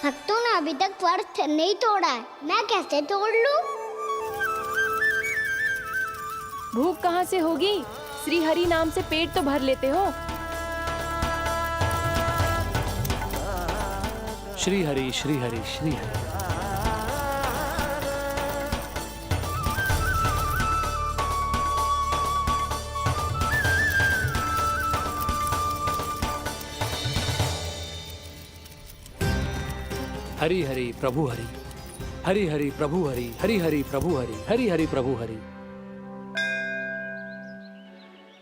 भक्तों ने अभी तक व्रत नहीं तोड़ा है, मैं कैसे तोड़ लूं? भूख कहाँ से होगी? श्री हरि नाम से पेट तो भर लेते हो। श्री हरि श्री हरि श्री हरि। हरि हरि प्रभु हरि, हरि हरि प्रभु हरि, हरि हरि प्रभु हरि, हरि हरि प्रभु हरि।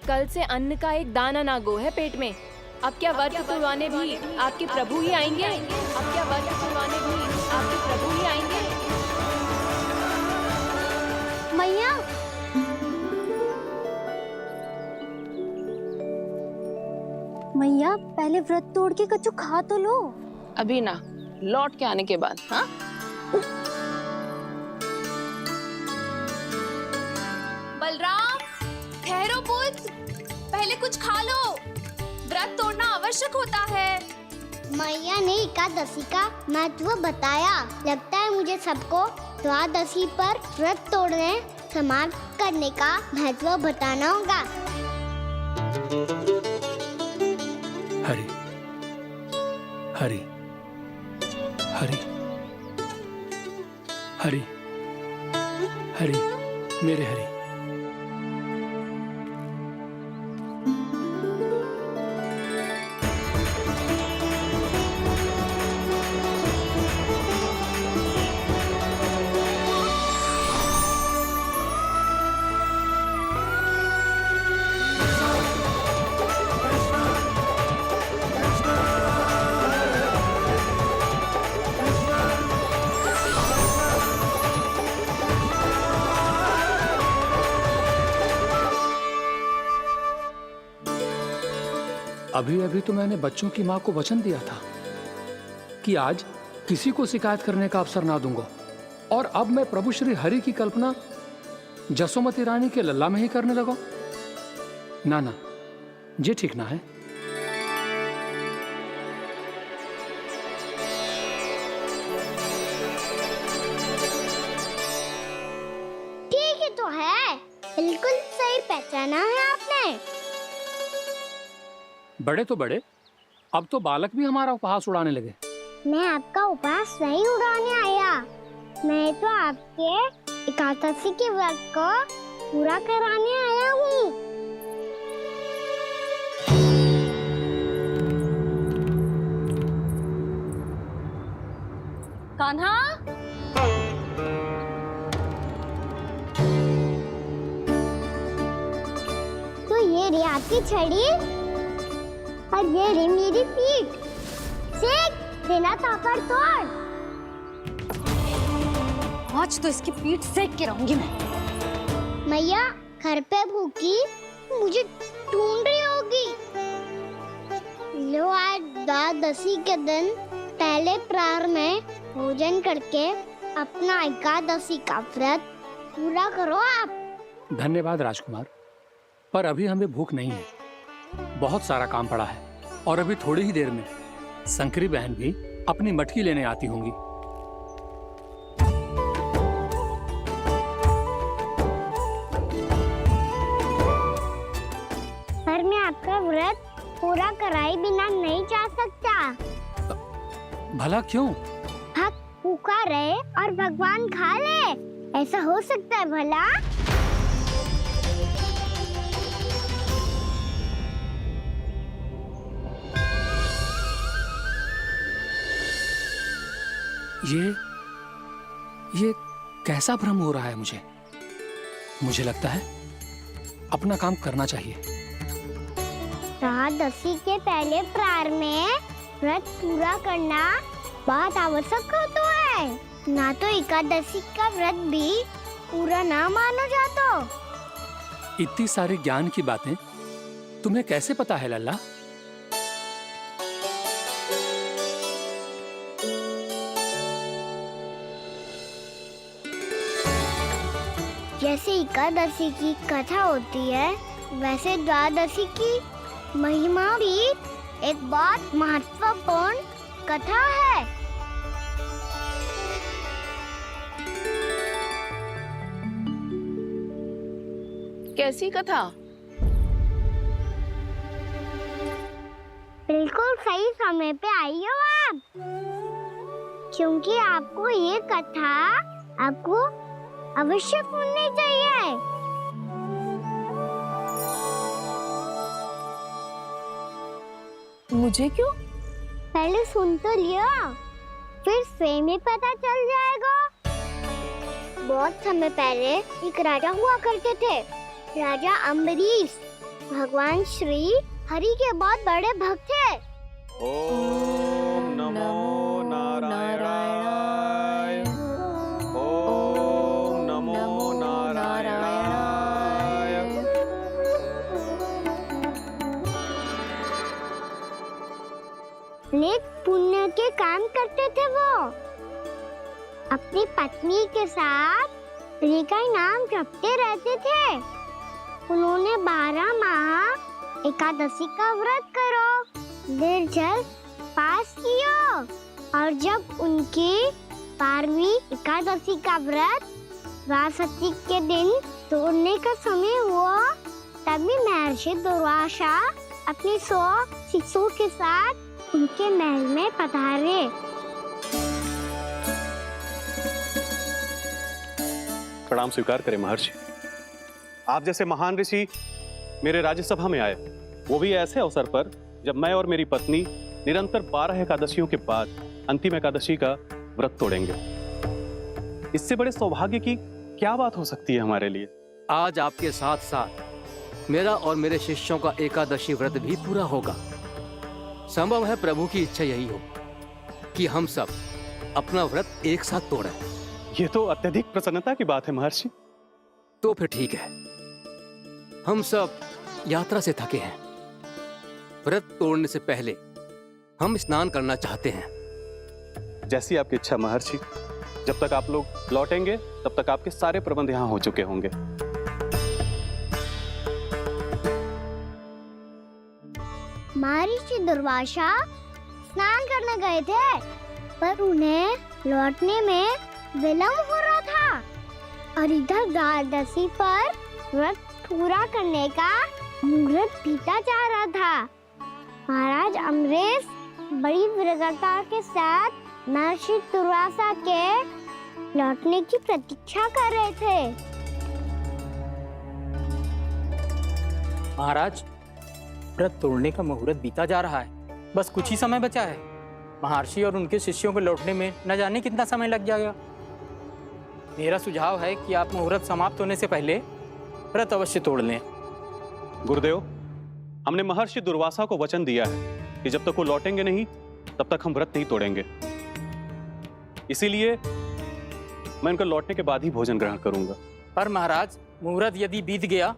कल से अन्न का एक दाना ना गो है पेट में। अब क्या व्रत तुड़वाने भी आपके प्रभु ही आएंगे? अब क्या व्रत तुड़वाने भी आपके प्रभु ही आएंगे? मैया, मैया पहले व्रत तोड़ के कच्चू खा तो लो। अभी ना, लौट के आने के बाद। हाँ, बलराम, ठहरो पुत्र, पहले कुछ खा लो। व्रत तोड़ना आवश्यक होता है। मैया ने एकादशी का महत्व बताया। लगता है मुझे सबको द्वादशी पर व्रत तोड़ने समाप्त करने का महत्व बताना होगा। हरि हरि हरि हरि हरि, मेरे हरि। अभी अभी तो मैंने बच्चों की माँ को वचन दिया था कि आज किसी को शिकायत करने का अवसर ना दूंगा, और अब मैं प्रभु श्री हरि की कल्पना जसोमती रानी के लल्ला में ही करने लगा। ना ना, ये ठीक ना है। ठीक ही तो है, बिल्कुल सही पहचाना है आपने। बड़े तो बड़े, अब तो बालक भी हमारा उपहास उड़ाने लगे। मैं आपका उपहास नहीं उड़ाने आया, मैं तो आपके एकादशी के व्रत को पूरा कराने आया हूँ। कान्हा, तो ये रे आपकी छड़ी और ये रे मेरी पीठ। सेक बिना ताकत तोड़। आज तो इसकी पीठ सेक के रहूंगी मैं। मैया घर पे भूखी मुझे ढूंढ रही होगी। लो, आज द्वादशी के दिन पहले प्रहर में भोजन करके अपना एकादशी का व्रत पूरा करो आप। धन्यवाद राजकुमार, पर अभी हमें भूख नहीं है। बहुत सारा काम पड़ा है, और अभी थोड़ी ही देर में शंकरी बहन भी अपनी मटकी लेने आती होंगी। पर मैं आपका व्रत पूरा कराए बिना नहीं जा सकता। भला क्यों? भक्त भूखा रहे और भगवान खा ले, ऐसा हो सकता है भला? ये कैसा भ्रम हो रहा है मुझे लगता है अपना काम करना चाहिए। द्वादशी के पहले प्रहर में व्रत पूरा करना बहुत आवश्यक होता है, ना तो एकादशी का व्रत भी पूरा ना मानो जातो। इतनी सारी ज्ञान की बातें तुम्हें कैसे पता है लल्ला? जैसे एकादशी की कथा होती है, वैसे द्वादशी की महिमा भी एक बहुत महत्वपूर्ण कथा है। कैसी कथा? बिल्कुल सही समय पे आई हो आप, क्योंकि आपको ये कथा आपको अवश्य सुननी चाहिए। मुझे क्यों? पहले सुन तो लियो, फिर स्वयं ही पता चल जाएगा। बहुत समय पहले एक राजा हुआ करते थे, राजा अम्बरीश। भगवान श्री हरि के बहुत बड़े भक्त थे। ओम नमो नारायणाय। ओम नमो नारायणाय। नेक पुण्य के काम करते थे वो। अपनी पत्नी के साथ हरि का नाम जपते रहते थे। उन्होंने 12 माह एकादशी का व्रत करो, निर्जल पास किया, और जब उनकी 12वीं एकादशी का व्रत द्वादशी के दिन तोड़ने का समय हुआ, तभी महर्षि दुर्वासा अपनी 100 शिष्यों के साथ उनके महल में पधारे। प्रणाम स्वीकार करें महर्षि। आप जैसे महान ऋषि मेरे राज्यसभा में आए, वो भी ऐसे अवसर पर जब मैं और मेरी पत्नी निरंतर 12 एकादशियों के बाद अंतिम एकादशी का व्रत तोड़ेंगे। इससे बड़े सौभाग्य की क्या बात हो सकती है हमारे लिए। आज आपके साथ साथ मेरा और मेरे शिष्यों का एकादशी व्रत भी पूरा होगा। संभव है प्रभु की इच्छा यही हो कि हम सब अपना व्रत एक साथ तोड़ें। ये तो अत्यधिक प्रसन्नता की बात है महर्षि। तो फिर ठीक है, हम सब यात्रा से थके हैं। व्रत तोड़ने से पहले हम स्नान करना चाहते हैं। जैसी आपकी इच्छा महर्षि। जब तक आप लोग लौटेंगे तब तक आपके सारे प्रबंध यहाँ हो चुके होंगे। महर्षि दुर्वासा स्नान करने गए थे, पर उन्हें लौटने में विलंब हो रहा था, और इधर द्वादशी पर व्रत पूरा करने का मुहूर्त बीता जा रहा था। महाराज अम्बरीश बड़ी विरगता के साथ महर्षि दुर्वासा के लौटने की प्रतीक्षा कर रहे थे। महाराज, व्रत तोड़ने का मुहूर्त बीता जा रहा है। बस कुछ ही समय बचा है। महर्षि और उनके शिष्यों को लौटने में न जाने कितना समय लग जाएगा। मेरा सुझाव है कि आप मुहूर्त समाप्त होने से पहले व्रत अवश्य तोड़ लें। गुरुदेव, हमने महर्षि दुर्वासा को वचन दिया है कि जब तक वो लौटेंगे नहीं तब तक हम व्रत नहीं तोड़ेंगे। इसीलिए मैं उनका लौटने के बाद ही भोजन ग्रहण करूंगा। पर महाराज, मुहूर्त यदि बीत गया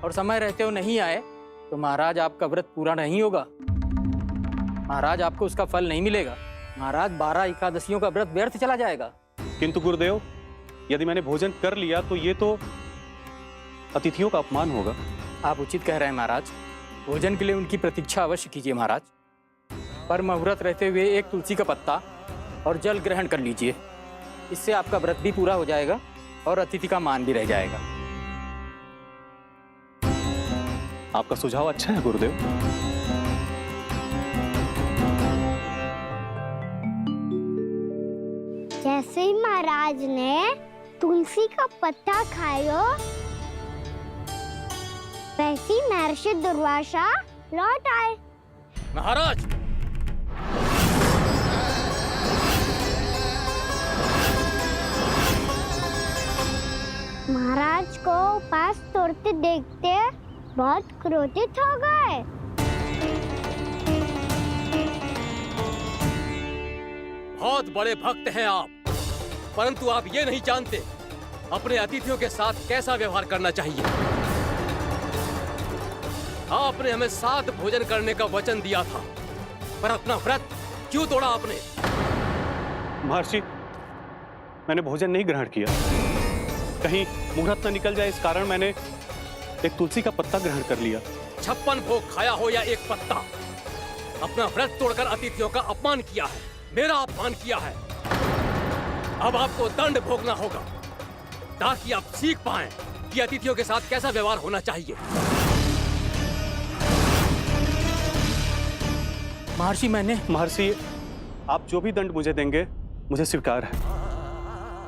और समय रहते हो नहीं आए तो महाराज आपका व्रत पूरा नहीं होगा। महाराज, आपको उसका फल नहीं मिलेगा। महाराज, 12 एकादशियों का व्रत व्यर्थ चला जाएगा। किंतु गुरुदेव, यदि मैंने भोजन कर लिया तो ये तो अतिथियों का अपमान होगा। आप उचित कह रहे हैं महाराज। भोजन के लिए उनकी प्रतीक्षा अवश्य कीजिए महाराज। पर मुहूर्त रहते हुए एक तुलसी का पत्ता और जल ग्रहण कर लीजिए। इससे आपका व्रत भी पूरा हो जाएगा और अतिथि का मान भी रह जाएगा। आपका सुझाव अच्छा है गुरुदेव। जैसे ही महाराज ने तुलसी का पत्ता खाया, वैसे ही महर्षि दुर्वासा लौट आए। महाराज, महाराज को उपास तोड़ते देखते बहुत क्रोधित हो गए। बहुत बड़े भक्त हैं आप, परंतु आप ये नहीं जानते अपने अतिथियों के साथ कैसा व्यवहार करना चाहिए। आपने हमें साथ भोजन करने का वचन दिया था, पर अपना व्रत क्यों तोड़ा आपने? महर्षि, मैंने भोजन नहीं ग्रहण किया। कहीं मुहूर्त न निकल जाए इस कारण मैंने एक तुलसी का पत्ता ग्रहण कर लिया। 56 भोग खाया हो या एक पत्ता, अपना व्रत तोड़कर अतिथियों का अपमान किया है, मेरा अपमान किया है। अब आपको दंड भोगना होगा ताकि आप सीख पाएं कि अतिथियों के साथ कैसा व्यवहार होना चाहिए। महर्षि महर्षि, आप जो भी दंड मुझे देंगे मुझे स्वीकार है,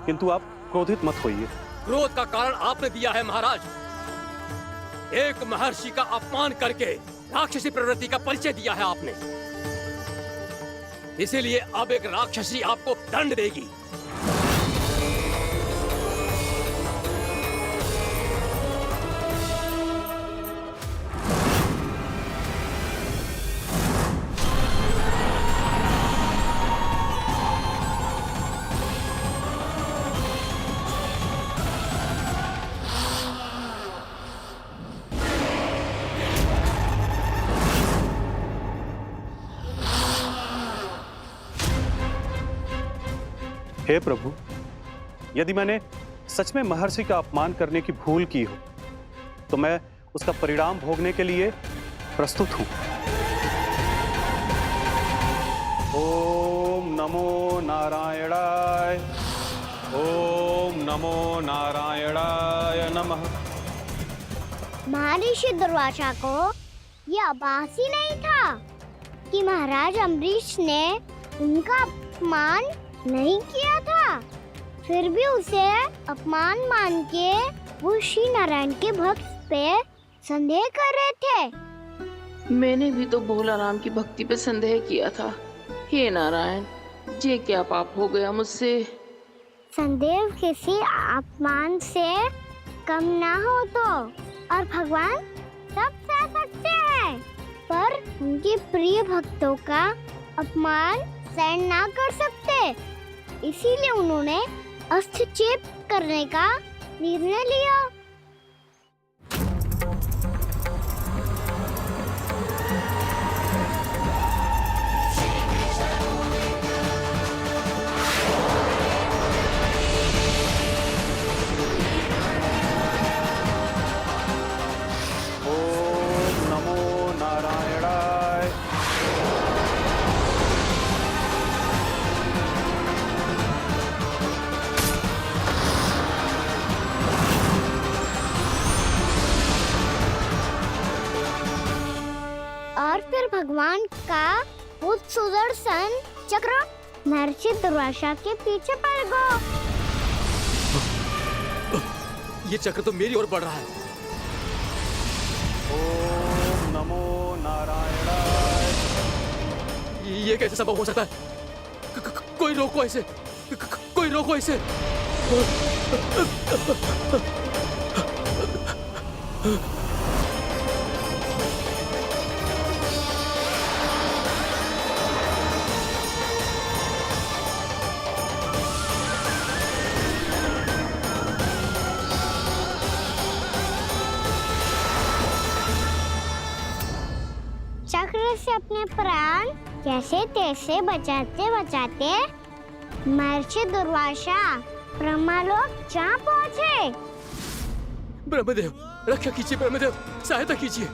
किंतु आप क्रोधित मत होइए। क्रोध का कारण आपने दिया है महाराज। एक महर्षि का अपमान करके राक्षसी प्रवृत्ति का परिचय दिया है आपने, इसीलिए अब एक राक्षसी आपको दंड देगी। हे प्रभु, यदि मैंने सच में महर्षि का अपमान करने की भूल की हो तो मैं उसका परिणाम भोगने के लिए प्रस्तुत हूं। ओम नमो नारायणाय, ओम नमो नारायणाय नमः। महर्षि दुर्वासा को यह आभास ही नहीं था कि महाराज अम्बरीश ने उनका अपमान नहीं किया था, फिर भी उसे अपमान मान के वो श्री नारायण के भक्त पे संदेह कर रहे थे। मैंने भी तो भोला राम की भक्ति पे संदेह किया था। हे नारायण, ये क्या पाप हो गया मुझसे। संदेह किसी अपमान से कम ना हो तो, और भगवान सब सह सकते हैं, पर उनके प्रिय भक्तों का अपमान सहन ना कर सकते, इसीलिए उन्होंने हस्तक्षेप करने का निर्णय लिया। ओम नमो नारायणाय। और फिर भगवान का वो सुदर्शन चक्र महर्षि दुर्वासा के पीछे पड़ गया। ये चक्र तो मेरी ओर बढ़ रहा है। ओम नमो नारायणाय। ये कैसे संभव हो सकता है? कोई रोको इसे, कोई रोको इसे। चक्र से अपने प्राण कैसे तैसे बचाते बचाते महर्षि दुर्वासा ब्रह्मलोक जा पहुँचे। ब्रह्मदेव, रक्षा कीजिए। ब्रह्मदेव, सहायता कीजिए।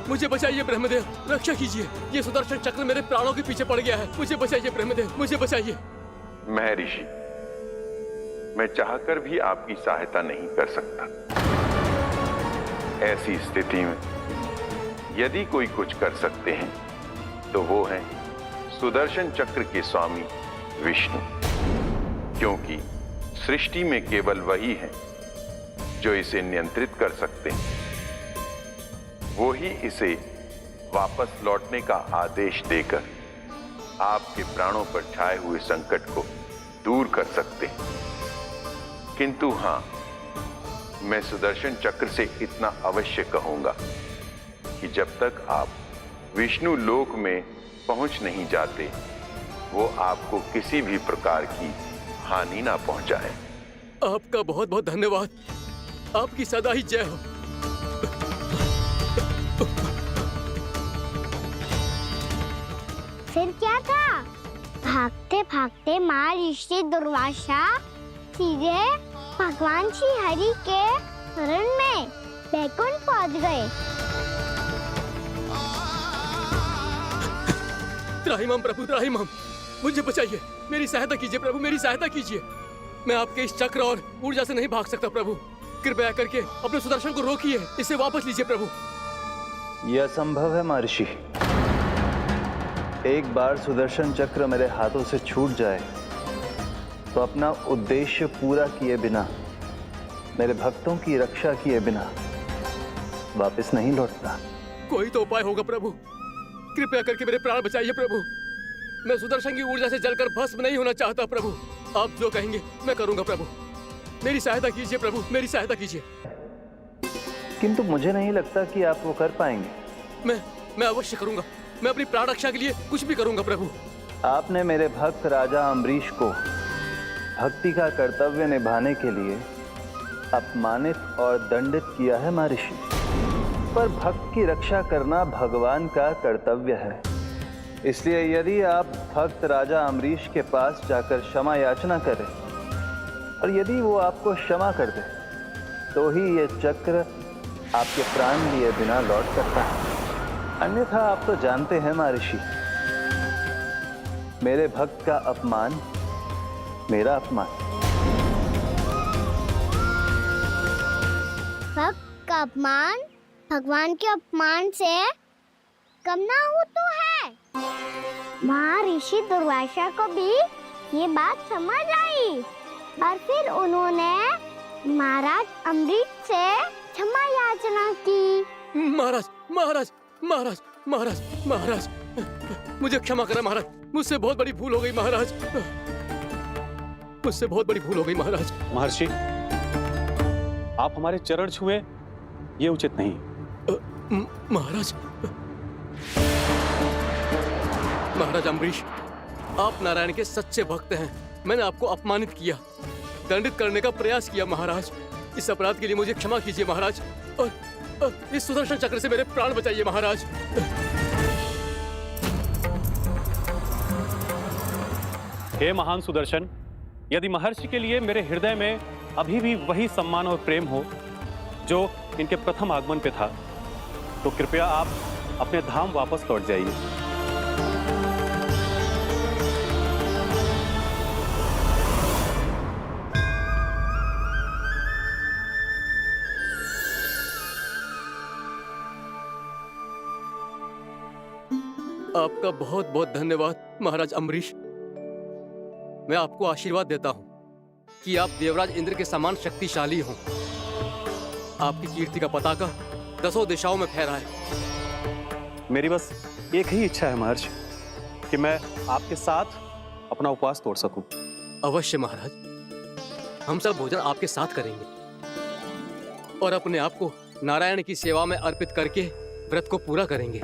मुझे बचाइए ब्रह्मदेव, रक्षा कीजिए। ये सुदर्शन चक्र मेरे प्राणों के पीछे पड़ गया है। मुझे बचाइए ब्रह्मदेव, मुझे बचाइए। महर्षि, मैं चाहकर भी आपकी सहायता नहीं कर सकता। ऐसी स्थिति में यदि कोई कुछ कर सकते हैं तो वो हैं सुदर्शन चक्र के स्वामी विष्णु, क्योंकि सृष्टि में केवल वही है जो इसे नियंत्रित कर सकते हैं। वो ही इसे वापस लौटने का आदेश देकर आपके प्राणों पर छाए हुए संकट को दूर कर सकते हैं। किंतु हां, मैं सुदर्शन चक्र से इतना अवश्य कहूंगा कि जब तक आप विष्णु लोक में पहुंच नहीं जाते, वो आपको किसी भी प्रकार की हानि ना पहुंचाए। आपका बहुत बहुत धन्यवाद। आपकी सदा ही जय हो। फिर क्या था? भागते भागते महर्षि दुर्वासा सीधे भगवान श्री हरि के शरण में बैकुंठ पहुंच गए। त्राहिमाम प्रभु, त्राहिमाम, मुझे बचाइए। मेरी सहायता कीजिए प्रभु, मेरी सहायता कीजिए। मैं आपके इस चक्र और ऊर्जा से नहीं भाग सकता प्रभु। कृपया करके अपने सुदर्शन को रोकिए, इसे वापस लीजिए प्रभु। यह असंभव है महर्षि। एक बार सुदर्शन चक्र मेरे हाथों से छूट जाए तो अपना उद्देश्य पूरा किए बिना, मेरे भक्तों की रक्षा किए बिना वापस नहीं लौटता। कोई तो उपाय होगा प्रभु, कृपया करके मेरे प्राण बचाइए प्रभु। मैं सुदर्शन की ऊर्जा से जलकर भस्म नहीं होना चाहता प्रभु। आप जो कहेंगे मैं करूंगा प्रभु। मेरी सहायता कीजिए प्रभु, मेरी सहायता कीजिए। किंतु मुझे नहीं लगता कि आप वो कर पाएंगे। मैं अवश्य करूंगा। मैं अपनी प्राण रक्षा के लिए कुछ भी करूंगा प्रभु। आपने मेरे भक्त राजा अम्बरीश को भक्ति का कर्तव्य निभाने के लिए अपमानित और दंडित किया है महर्षि, पर भक्त की रक्षा करना भगवान का कर्तव्य है। इसलिए यदि आप भक्त राजा अम्बरीश के पास जाकर क्षमा याचना करें और यदि वो आपको क्षमा कर दे तो ही ये चक्र आपके प्राण लिए बिना लौट सकता है। अन्यथा आप तो जानते हैं महर्षि, मेरे भक्त का अपमान मेरा अपमान। भक्त का अपमान भगवान के अपमान से कम ना हो तो है। महर्षि दुर्वासा को भी ये बात समझ आई और फिर उन्होंने महाराज अम्बरीश से क्षमा याचना की। महाराज महाराज महाराज महाराज महाराज, मुझे क्षमा करें महाराज। मुझसे बहुत बड़ी भूल हो गई महाराज, मुझसे बहुत बड़ी भूल हो गई महाराज। महर्षि, आप हमारे चरण छुए ये उचित नहीं। महाराज महाराज अम्बरीश, आप नारायण के सच्चे भक्त हैं। मैंने आपको अपमानित किया, दंडित करने का प्रयास किया महाराज। इस अपराध के लिए मुझे क्षमा कीजिए महाराज, और इस सुदर्शन चक्र से मेरे प्राण बचाइए महाराज। हे महान सुदर्शन, यदि महर्षि के लिए मेरे हृदय में अभी भी वही सम्मान और प्रेम हो जो इनके प्रथम आगमन पे था, तो कृपया आप अपने धाम वापस लौट जाइए। आपका बहुत बहुत धन्यवाद महाराज अम्बरीश। मैं आपको आशीर्वाद देता हूं कि आप देवराज इंद्र के समान शक्तिशाली हों। आपकी कीर्ति का पताका 10 दिशाओं में फहराए। मेरी बस एक ही इच्छा है महर्षि, कि मैं आपके साथ अपना उपवास तोड़ सकूं। अवश्य महाराज, हम सब भोजन आपके साथ करेंगे और अपने आप को नारायण की सेवा में अर्पित करके व्रत को पूरा करेंगे,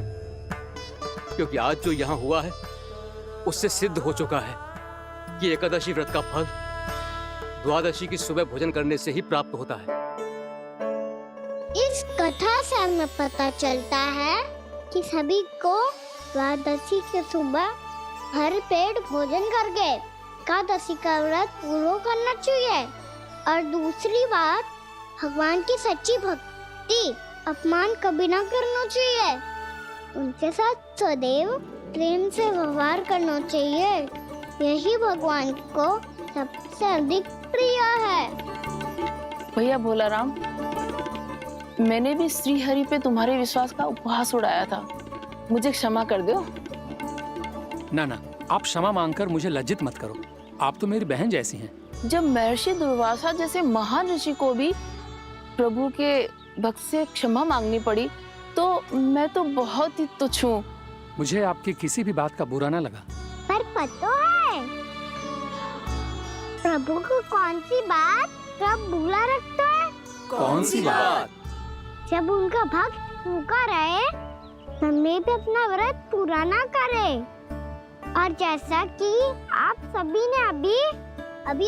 क्योंकि आज जो यहाँ हुआ है उससे सिद्ध हो चुका है कि एकादशी व्रत का फल द्वादशी की सुबह भोजन करने से ही प्राप्त होता है। इस कथा से हमें पता चलता है कि सभी को द्वादशी के सुबह भर पेट भोजन करके एकादशी का व्रत पूरा करना चाहिए। और दूसरी बात, भगवान की सच्ची भक्ति अपमान कभी ना करना चाहिए। उनके साथ सदैव प्रेम से व्यवहार करना चाहिए। यही भगवान को सबसे अधिक प्रिय है। भैया भोलाराम, मैंने भी श्री हरि पे तुम्हारे विश्वास का उपहास उड़ाया था, मुझे क्षमा कर दो। ना ना, आप क्षमा मांगकर मुझे लज्जित मत करो। आप तो मेरी बहन जैसी हैं। जब महर्षि दुर्वासा जैसे महान ऋषि को भी प्रभु के भक्त से क्षमा मांगनी पड़ी, तो मैं तो बहुत ही तुच्छ हूँ। मुझे आपकी किसी भी बात का बुरा ना लगा। पर पता है प्रभु को कौन सी बात कब बुरा रखता है? कौन सी बात? जब उनका भक्त भूखा रहे, समय पे अपना व्रत पूरा ना करे। और जैसा कि आप सभी ने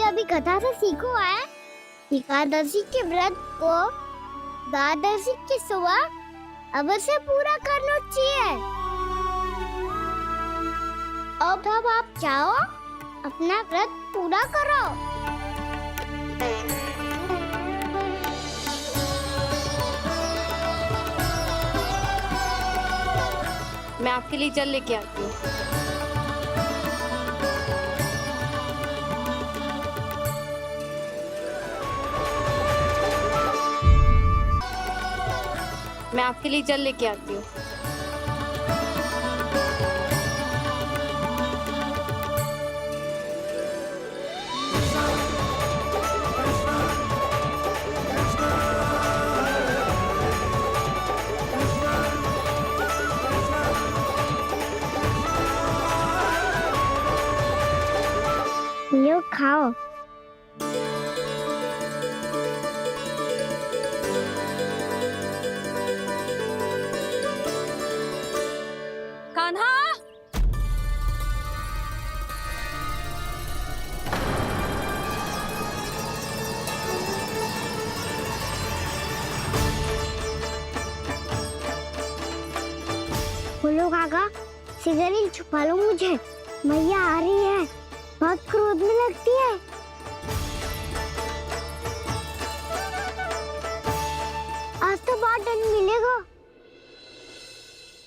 अभी कथा से सीखो है, एकादशी के व्रत को द्वादशी की सुबह अवश्य पूरा करना चाहिए। अब आप जाओ, अपना व्रत पूरा करो। मैं आपके लिए जल लेके आती हूँ। मैं आपके लिए जल लेके आती हूँ। लो खाओ। कान्हा, बोलो काका, सिगरेट छुपा लो मुझे, मैया आ रही है, बहुत क्रोध में लगती है। आज तो बहुत दंड मिलेगा।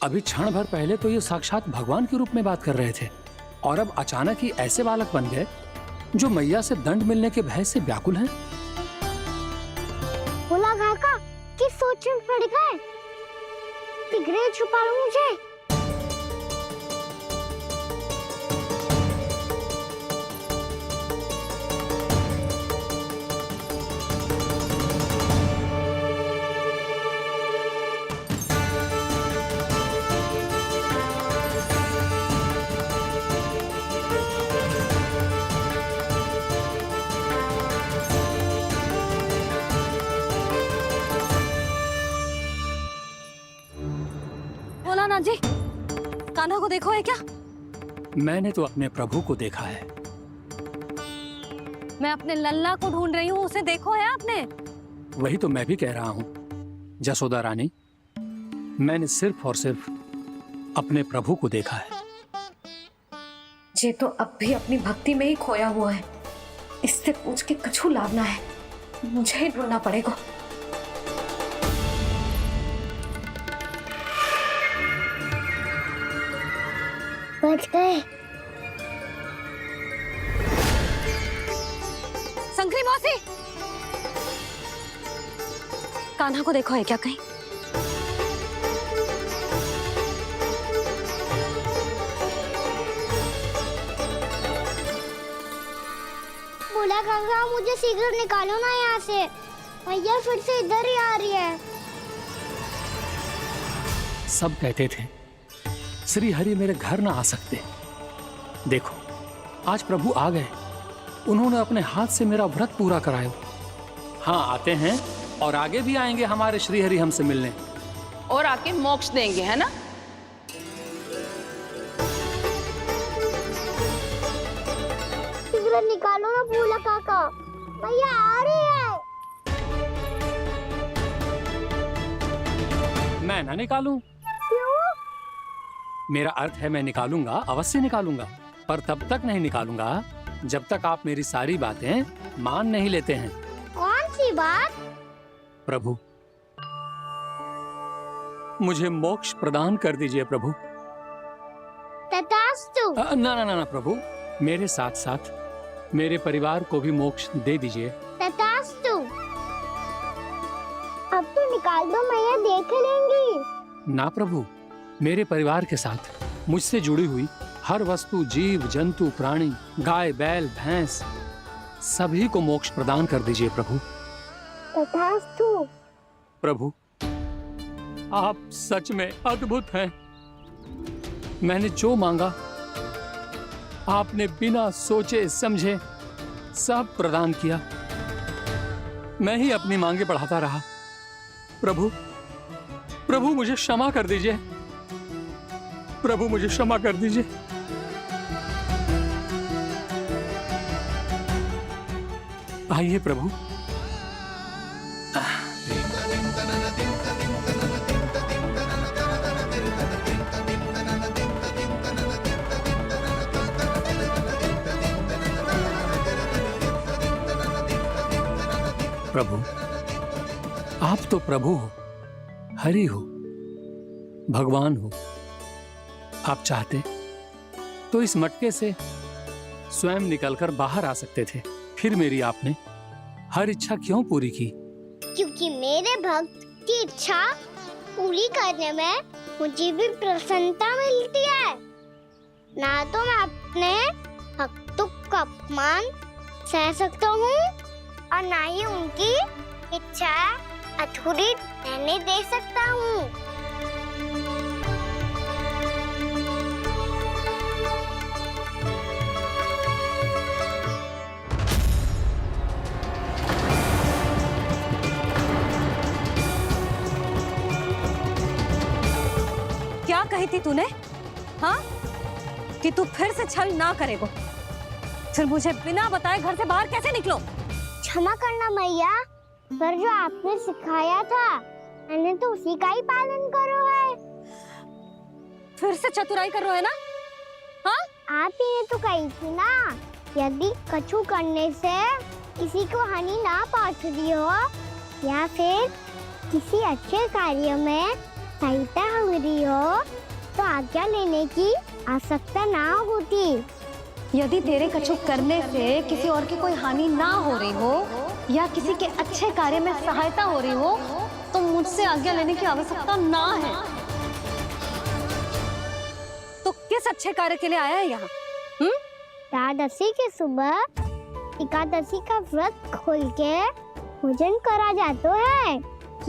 अभी क्षण भर पहले तो ये साक्षात भगवान के रूप में बात कर रहे थे और अब अचानक ही ऐसे बालक बन गए जो मैया से दंड मिलने के भय से व्याकुल हैं। बोला काका, किस सोच में पड़ गए? सिगरेट छुपा लो मुझे। बोला ना जी, कान्हा को देखो है क्या? मैंने तो अपने प्रभु को देखा है। मैं अपने लल्ला को ढूंढ रही हूँ, उसे देखो है आपने? वही तो मैं भी कह रहा हूँ जसोदा रानी, मैंने सिर्फ और सिर्फ अपने प्रभु को देखा है। ये तो अब भी अपनी भक्ति में ही खोया हुआ है, इससे पूछ के कछु लाभ ना है, मुझे ही ढूंढना पड़ेगा। बच गए। शंकरी मौसी, कान्हा को देखो है क्या कहीं? बोला काका, मुझे सिगरेट निकालो ना यहाँ से, भैया फिर से इधर ही आ रही है। सब कहते थे श्री हरि मेरे घर ना आ सकते। देखो आज प्रभु आ गए, उन्होंने अपने हाथ से मेरा व्रत पूरा कराया। हाँ आते हैं और आगे भी आएंगे हमारे श्री हरि हमसे मिलने और आके मोक्ष देंगे, है ना? सिगरेट निकालो ना बोला काका, भैया आ रही है। मैं ना निकालूं? मेरा अर्थ है मैं निकालूंगा, अवश्य निकालूंगा, पर तब तक नहीं निकालूंगा जब तक आप मेरी सारी बातें मान नहीं लेते हैं। कौन सी बात? प्रभु मुझे मोक्ष प्रदान कर दीजिए प्रभु। तथास्तु। ना ना ना ना प्रभु, मेरे साथ साथ मेरे परिवार को भी मोक्ष दे दीजिए। तथास्तु। अब तो निकाल दो, मैया देख लेंगी। ना प्रभु, मेरे परिवार के साथ मुझसे जुड़ी हुई हर वस्तु, जीव जंतु, प्राणी, गाय बैल भैंस, सभी को मोक्ष प्रदान कर दीजिए प्रभु। तथास्तु। प्रभु आप सच में अद्भुत हैं। मैंने जो मांगा आपने बिना सोचे समझे सब प्रदान किया। मैं ही अपनी मांगे बढ़ाता रहा। प्रभु प्रभु मुझे क्षमा कर दीजिए, प्रभु मुझे क्षमा कर दीजिए। आइए प्रभु। प्रभु आप तो प्रभु हो, हरि हो, भगवान हो। आप चाहते तो इस मटके से स्वयं निकलकर बाहर आ सकते थे, फिर मेरी आपने हर इच्छा क्यों पूरी की? क्योंकि मेरे भक्त की इच्छा पूरी करने में मुझे भी प्रसन्नता मिलती है। ना तो मैं अपने भक्तों का अपमान सह सकता हूँ और ना ही उनकी इच्छा अधूरी रहने दे सकता हूँ। क्या कही थी तूने? हाँ, कि तू फिर से छल ना करेगो। फिर मुझे बिना बताए घर से बाहर कैसे निकलो? क्षमा करना मैया, पर जो आपने सिखाया था मैंने तो उसी का ही पालन करो है। फिर से चतुराई कर रहे हो है ना? हाँ, आप ही ने तो कही थी ना, यदि कछु करने से किसी को हानि ना पहुंचती हो या फिर किसी अच्छे कार्य में सहायता हो रही हो तो आज्ञा लेने की आवश्यकता ना होती। यदि तेरे कछु करने से किसी और की कोई हानि ना हो रही हो या किसी के अच्छे कार्य में सहायता हो रही हो तो मुझसे आज्ञा लेने की आवश्यकता ना है। तो किस अच्छे कार्य के लिए आया है यहाँ? एकादशी की सुबह एकादशी का व्रत खोल के भोजन करा जाता है।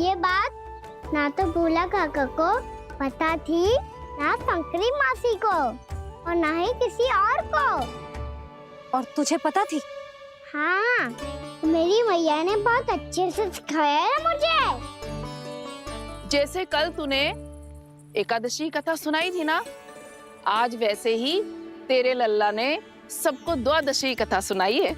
ये बात ना तो भोला काका को पता थी, ना शंकरी मासी को और ना ही किसी और को। और तुझे पता थी? हाँ, मेरी मैया ने बहुत अच्छे से सिखाया है मुझे। जैसे कल तूने एकादशी कथा सुनाई थी ना, आज वैसे ही तेरे लल्ला ने सबको द्वादशी कथा सुनाई है।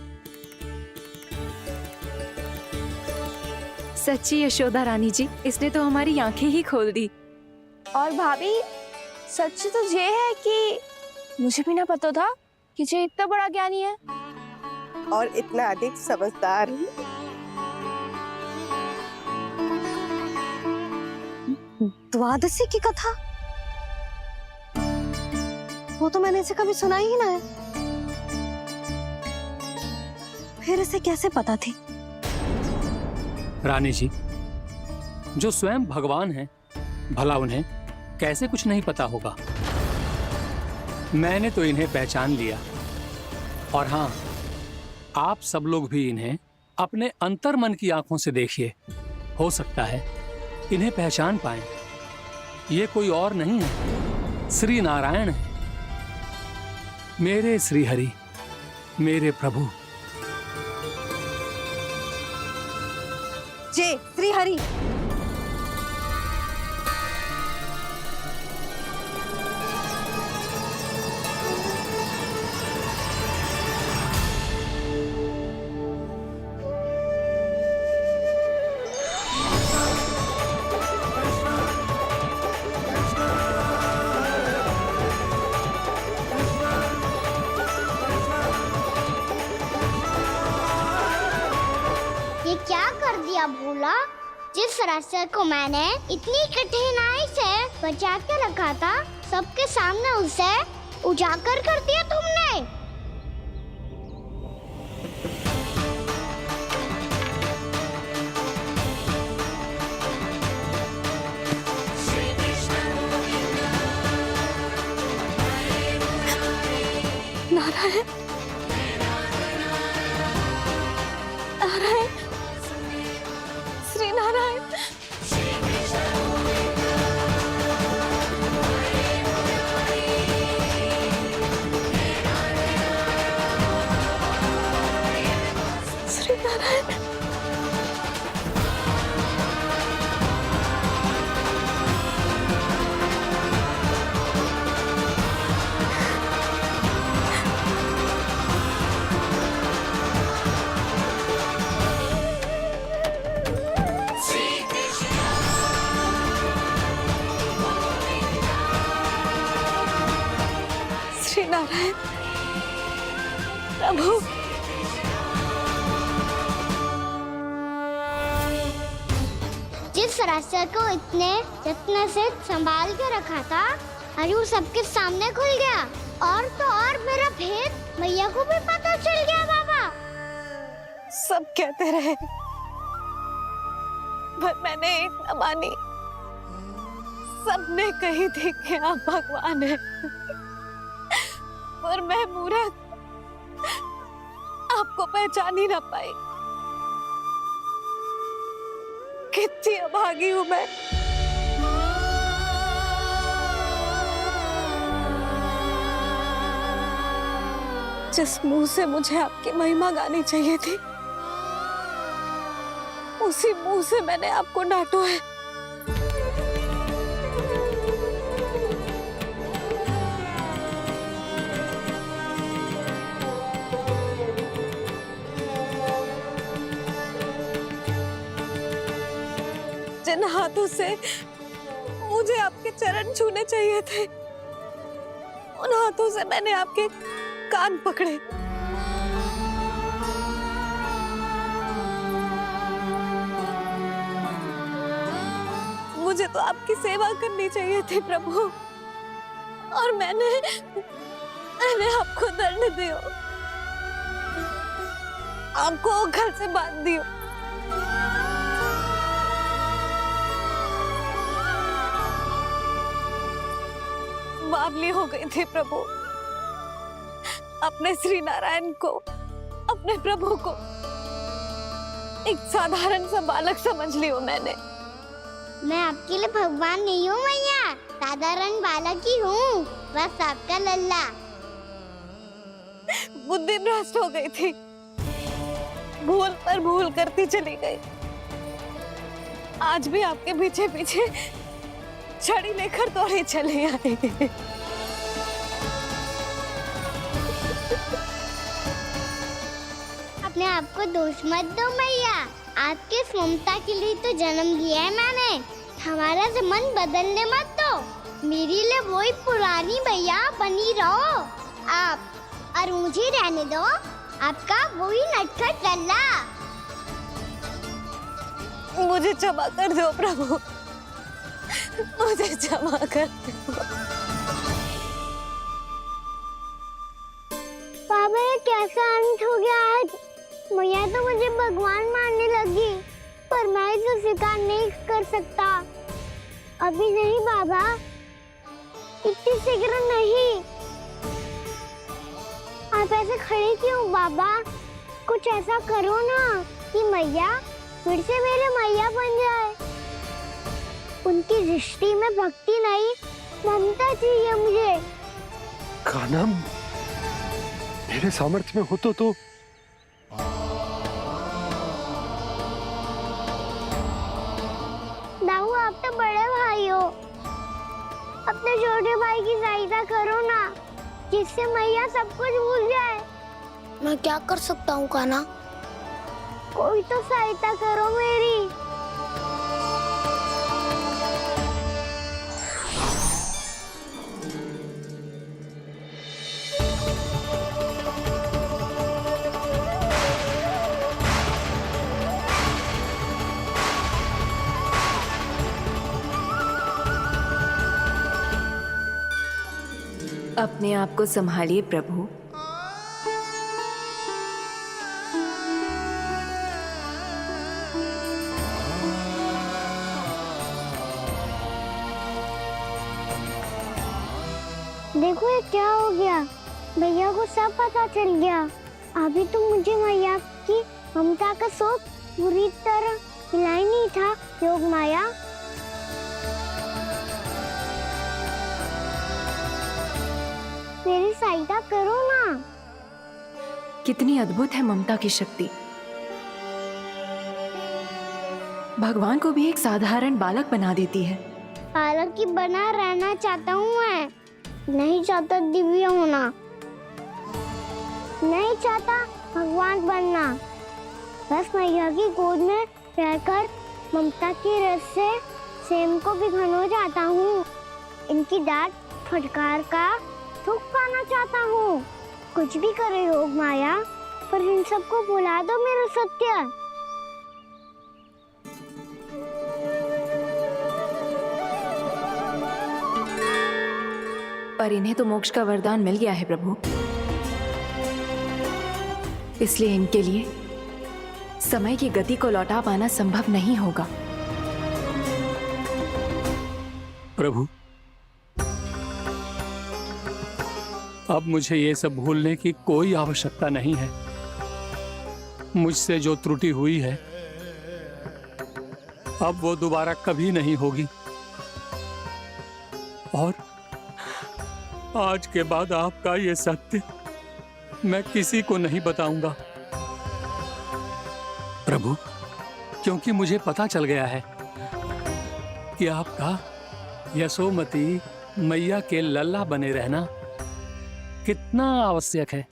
सच्ची यशोदा रानी जी, इसने तो हमारी आंखें ही खोल दी। और भाभी, सच तो ये है कि मुझे भी ना पता था कि ये इतना बड़ा ज्ञानी है और इतना अधिक समझदार। द्वादशी की कथा? वो तो मैंने इसे कभी सुना ही ना है। फिर इसे कैसे पता थी? रानी जी, जो स्वयं भगवान हैं, भला उन्हें कैसे कुछ नहीं पता होगा। मैंने तो इन्हें पहचान लिया, और हाँ, आप सब लोग भी इन्हें अपने अंतर मन की आंखों से देखिए, हो सकता है इन्हें पहचान पाएं। ये कोई और नहीं है, श्री नारायण है, मेरे श्री हरि, मेरे प्रभु। जय श्री हरि। ये क्या कर दिया भोला? जिस रास्ते को मैंने इतनी कठिनाई से बचा के रखा था, सबके सामने उसे उजागर कर दिया तुमने। नारायण, नारायण, श्री नारायण। श्री नारायण। श्री नारायण प्रभु। जिस रास्ते को इतने यत्न से संभाल के रखा था, आज वो सबके सामने खुल गया। और तो और मेरा भेद मैया को भी पता चल गया। बाबा सब कहते रहे, पर मैंने एक न मानी। सबने कही थी कि आप भगवान हैं, पर मैं मूर्ख आपको पहचान ही ना पाई। कितनी अभागी हूं मैं। जिस मुंह से मुझे आपकी महिमा गानी चाहिए थी, उसी मुंह से मैंने आपको डांटा है। जिन हाथों से मुझे आपके चरण छूने चाहिए थे, उन हाथों से मैंने आपके कान पकड़े। मुझे तो आपकी सेवा करनी चाहिए थी प्रभु, और मैंने आपको दंड दिया, आपको घर से बांध दिया। बावली हो गई थी प्रभु। अपने श्री नारायण को, अपने प्रभु को एक साधारण सा बालक समझ लियो मैंने। मैं आपके लिए भगवान नहीं हूँ मैया, साधारण बालक ही हूँ, बस आपका लल्ला। बुद्धि भ्रष्ट हो गई थी, भूल पर भूल करती चली गई। आज भी आपके पीछे पीछे छड़ी लेकर दौड़ी चली आई। अपने आप को दोष मत दो मैया, आपके ममता के लिए तो जन्म लिया है मैंने। हमारा से मन बदलने मत दो, मेरे लिए वही पुरानी भैया बनी रहो आप, और मुझे रहने दो आपका वही नटखट लल्ला। मुझे क्षमा कर दो प्रभु, मुझे क्षमा कर दो। बाबा ये कैसा अंत हो गया आज? मैया तो मुझे भगवान मानने लगी, पर मैं इसे स्वीकार नहीं कर सकता। अभी नहीं बाबा, इतनी शीघ्र नहीं। आप ऐसे खड़े क्यों बाबा? कुछ ऐसा करो ना कि मैया फिर से मेरे मैया बन जाए। उनकी दृष्टि में भक्ति नहीं, ममता चाहिए मुझे। कान्हा, मेरे सामर्थ्य में हो तो दाऊ, आप तो बड़े भाई हो, अपने छोटे भाई की सहायता करो ना, जिससे मैया सब कुछ भूल जाए। मैं क्या कर सकता हूँ कान्हा? कोई तो सहायता करो मेरी। अपने आप को संभालिए प्रभु। देखो ये क्या हो गया, भैया को सब पता चल गया। अभी तो मुझे मैया की ममता का शौक पूरी तरह मिला ही नहीं था। योग माया, मेरी सहायता करो ना। कितनी अद्भुत है ममता की शक्ति। भगवान को भी एक साधारण बालक बना देती है। बालक की बना रहना चाहता हूँ मैं, नहीं चाहता दिव्य होना, नहीं चाहता भगवान बनना। बस मैया की गोद में रहकर ममता की रस से सेम को भिगोना चाहता हूँ। इनकी डांट फटकार का सुख पाना चाहता हूँ। कुछ भी करे योग माया, पर इन सबको भुला दो मेरा सत्य। पर इन्हें तो मोक्ष का वरदान मिल गया है प्रभु, इसलिए इनके लिए समय की गति को लौटा पाना संभव नहीं होगा। प्रभु, अब मुझे ये सब भूलने की कोई आवश्यकता नहीं है। मुझसे जो त्रुटि हुई है अब वो दोबारा कभी नहीं होगी, और आज के बाद आपका ये सत्य मैं किसी को नहीं बताऊंगा प्रभु, क्योंकि मुझे पता चल गया है कि आपका यशोमती मैया के लल्ला बने रहना कितना आवश्यक है।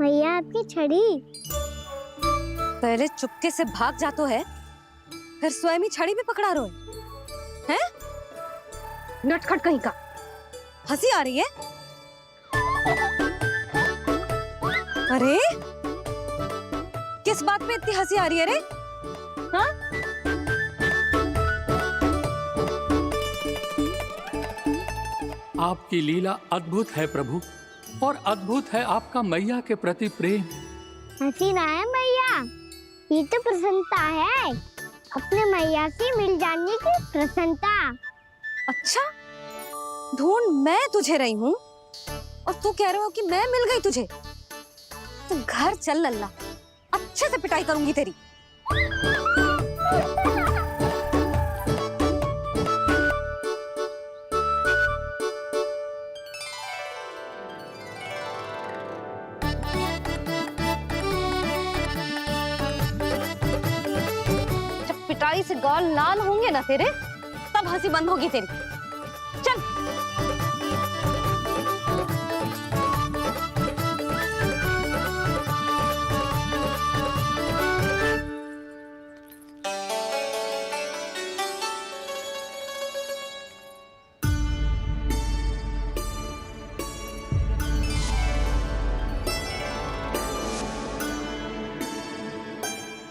मैया आपकी छड़ी। पहले चुपके से भाग जातो है, फिर स्वयं ही छड़ी भी पकड़ा रो है? नटखट कहीं का। हंसी आ रही है? अरे किस बात पे इतनी हंसी आ रही है रे? हाँ? आपकी लीला अद्भुत है प्रभु, और अद्भुत है आपका मैया के प्रति प्रेम। हंसी ना है मैया, ये तो प्रसन्नता है, अपने मैया से मिल जाने की प्रसन्नता। अच्छा, ढूंढ मैं तुझे रही हूँ और तू कह रहे हो कि मैं मिल गई तुझे। तू घर चल लल्ला, अच्छे से पिटाई करूंगी तेरी। पिटाई से गाल लाल होंगे ना तेरे, तब हंसी बंद होगी तेरी। चल।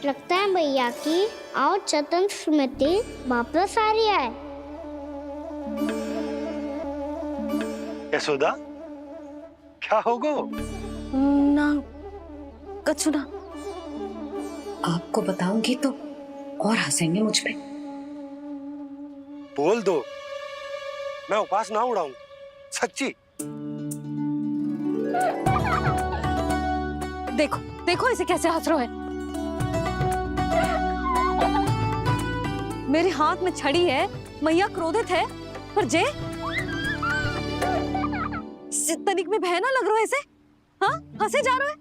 लगता है भैया की और चतन स्मृति वापस आ रही है। यशोदा, क्या होगो? ना कछु ना। आपको बताऊंगी तो और हंसेंगे मुझ पे। बोल दो, मैं उपवास ना उड़ाऊं, सच्ची। देखो देखो इसे कैसे हंस रहा है। मेरे हाथ में छड़ी है, मैया क्रोधित है, पर जे तनिक में बहना लग रहा है इसे। हाँ, हंसे जा रहा है।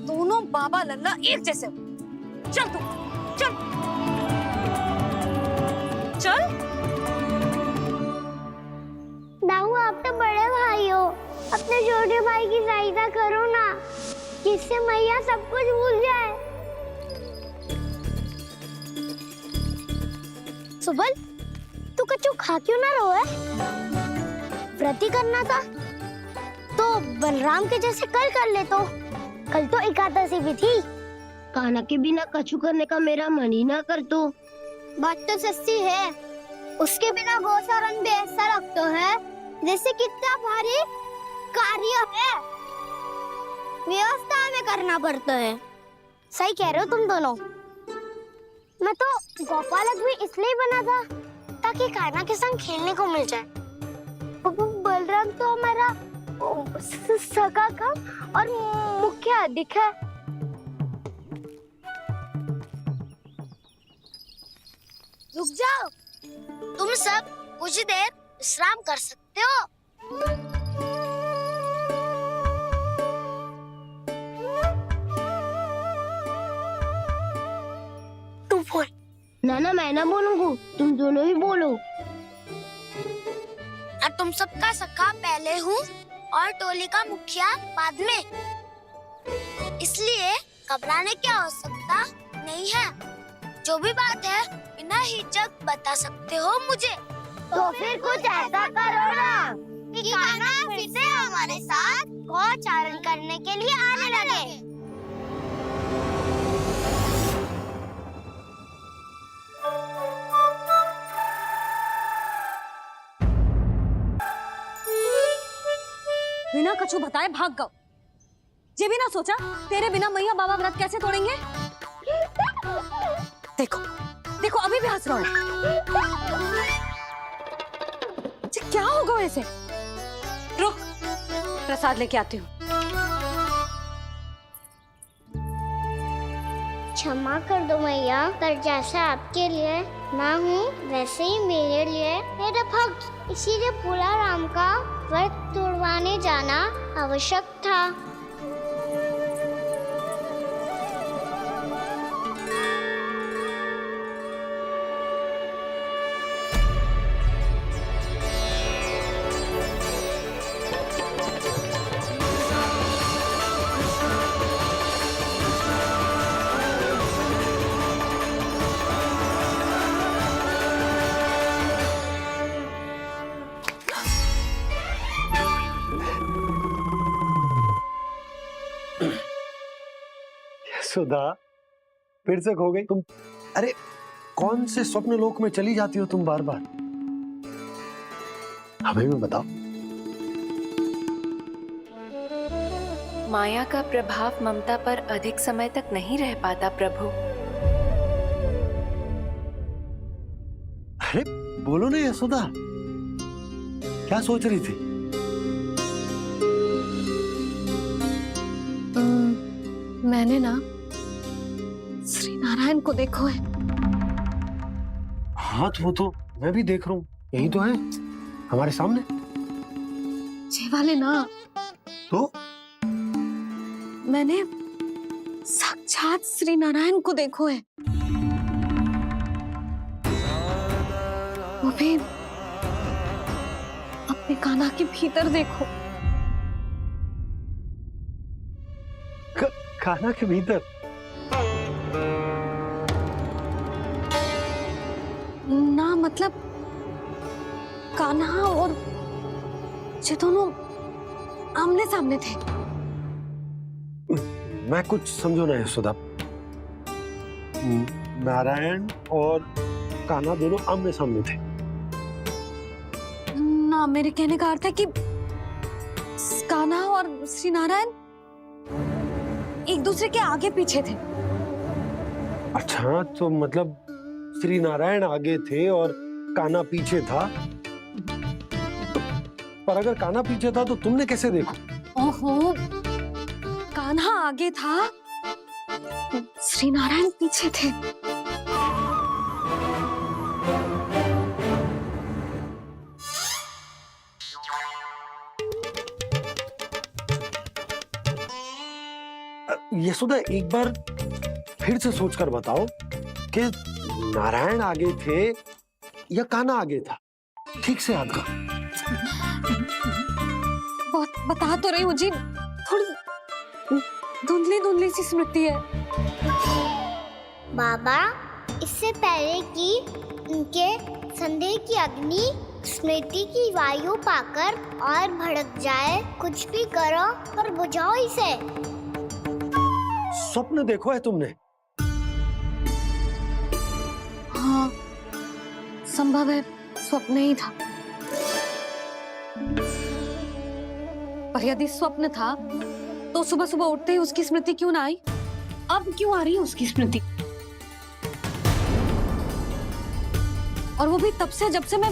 दोनों बाबा लल्ला एक जैसे हो। चल तू, चल चल। दाऊ, आप तो बड़े भाई हो, अपने छोटे भाई की सहायता करो ना, जिससे मैया सब कुछ भूल जाए। सुबल, तू कच्चू खा क्यों ना रो है? व्रत ही करना था तो बलराम के जैसे कल कर ले। तो कल तो एकादशी भी थी। कान्हा के बिना कछु करने का मेरा मन ही ना कर। तो बात तो सच्ची है, उसके बिना गोचारण भी ऐसा लगता है जैसे कितना भारी कार्य है, व्यवस्था में करना पड़ता है। सही कह रहे हो तुम दोनों। मैं तो गोपालक भी इसलिए बना था ताकि कान्हा के संग खेलने को मिल जाए। बलराम तो हमारा सगा काम और मुख्य अधिक है। रुक जाओ, तुम सब कुछ देर विश्राम कर सकते हो। नाना मैं ना बोलूंगा, तुम दोनों ही बोलो। और तुम सबका सखा पहले हूँ और टोली का मुखिया बाद में, इसलिए घबराने क्या हो सकता नहीं है। जो भी बात है बिना हिचक बता सकते हो मुझे। तो फिर कुछ ऐसा करो ना कि कान्हा फिर से हमारे साथ गौचारण करने के लिए आने लगे। बिना कछु बताए भाग गओ। ये भी ना सोचा तेरे बिना मैया बाबा व्रत कैसे तोड़ेंगे। देखो देखो अभी भी हंस रहा है। ये क्या होगा वैसे? रुक, प्रसाद लेके आती हूँ। क्षमा कर दो मैया, पर जैसा आपके लिए माँ हूँ वैसे ही मेरे लिए मेरा भक्त, इसीलिए भोला राम का व्रत तोड़वाने जाना आवश्यक था। सुधा, फिर से खो गई तुम। अरे कौन से स्वप्न लोक में चली जाती हो तुम बार बार? हमें भी बताओ। माया का प्रभाव ममता पर अधिक समय तक नहीं रह पाता प्रभु। अरे बोलो ना यशोदा, क्या सोच रही थी? मैंने ना श्री नारायण को देखो है। हाँ वो तो मैं भी देख रहा हूँ, यही तो है हमारे सामने। ये वाले ना, तो मैंने साक्षात श्री नारायण को देखो है, वो भी अपने कान्हा के भीतर देखो। कान्हा के भीतर? ना मतलब कान्हा और ये दोनों आमने सामने थे। मैं कुछ समझो ना यशोदा। नारायण और कान्हा दोनों आमने सामने थे? ना, मेरे कहने का अर्थ है कि कान्हा और श्री नारायण एक दूसरे के आगे पीछे थे। अच्छा, तो मतलब श्री नारायण आगे थे और कान्हा पीछे था। पर अगर कान्हा पीछे था तो तुमने कैसे देखा? ओहो, कान्हा आगे था, श्री नारायण पीछे थे। यशोदा, एक बार फिर से सोचकर बताओ कि नारायण आगे थे या कान्हा आगे था? ठीक से याद कर। बहुत बता तो रही हूँ जी, थोड़ी धुंधली धुंधली सी स्मृति है। बाबा, इससे पहले कि उनके संदेह की अग्नि स्मृति की वायु पाकर और भड़क जाए, कुछ भी करो और बुझाओ इसे। स्वप्न देखो है तुमने? हाँ, संभव है स्वप्न ही था। पर यदि स्वप्न था तो सुबह सुबह उठते ही उसकी स्मृति क्यों ना आई? अब क्यों आ रही है उसकी स्मृति? और वो भी तब से जब से मैं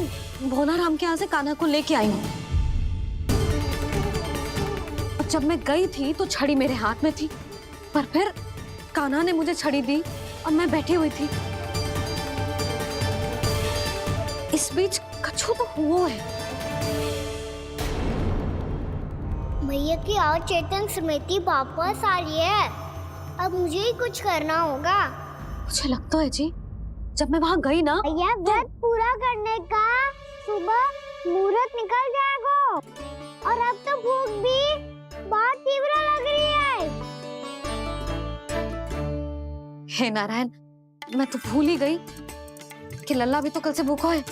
भोला राम के यहाँ से कान्हा को लेके आई हूँ। और जब मैं गई थी तो छड़ी मेरे हाथ में थी, पर फिर कान्हा ने मुझे छड़ी दी और मैं बैठी हुई थी। इस बीच कछु तो हुआ है। भैया की अचेतन स्मृति वापस आ रही है। अब मुझे ही कुछ करना होगा। मुझे लगता है जी जब मैं वहाँ गई ना भैया व्रत पूरा करने का सुबह मुहूर्त निकल जाएगा और अब तो भूख भी बहुत तीव्र लग रही है। हे नारायण, मैं तो भूल ही गई कि लल्ला भी तो कल से भूखा है।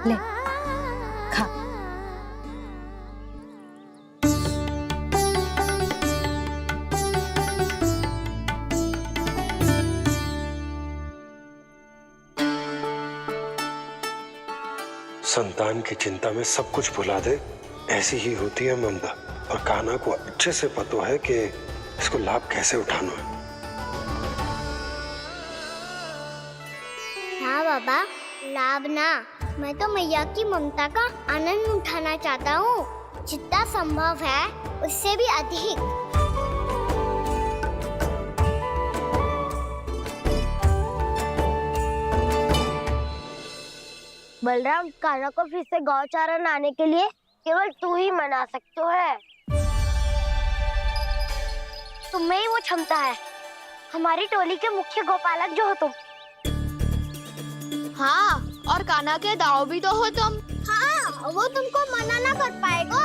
ले खा। संतान की चिंता में सब कुछ भुला दे, ऐसी ही होती है ममता। और कान्हा को अच्छे से पता है कि इसको लाभ कैसे उठाना है। हाँ बाबा, लाभ ना, मैं तो मैया की ममता का आनंद उठाना चाहता हूँ, जितना संभव है उससे भी अधिक। बलराम, कान्हा को फिर से गौचारण आने के लिए केवल तू ही मना सकते है। तुम्हें ही वो क्षमता है, हमारी टोली के मुख्य गोपालक जो हो तुम। हाँ, और कान्हा के दाव भी तो हो तुम। हाँ, वो तुमको मना ना कर पाएगा।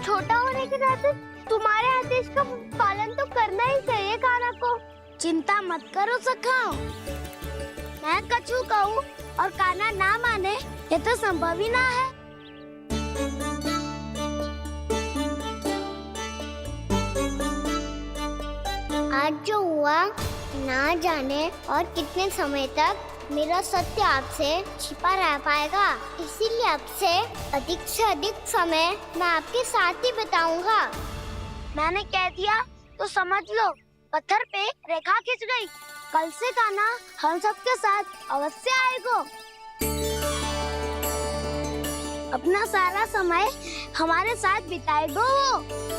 छोटा होने के नाते तुम्हारे आदेश का पालन तो करना ही चाहिए कान्हा को। चिंता मत करो सखा, मैं कछु कहूँ और कान्हा ना माने, ये तो संभव ही ना है। आज जो हुआ ना जाने और कितने समय तक मेरा सत्य आपसे छिपा रह पाएगा, इसीलिए आपसे अधिक से अधिक समय मैं आपके साथ ही बिताऊंगा। मैंने कह दिया तो समझ लो, पत्थर पे रेखा खींच गई। कल से कान्हा हम सबके साथ अवश्य आएगा। अपना सारा समय हमारे साथ बिताएगा वो।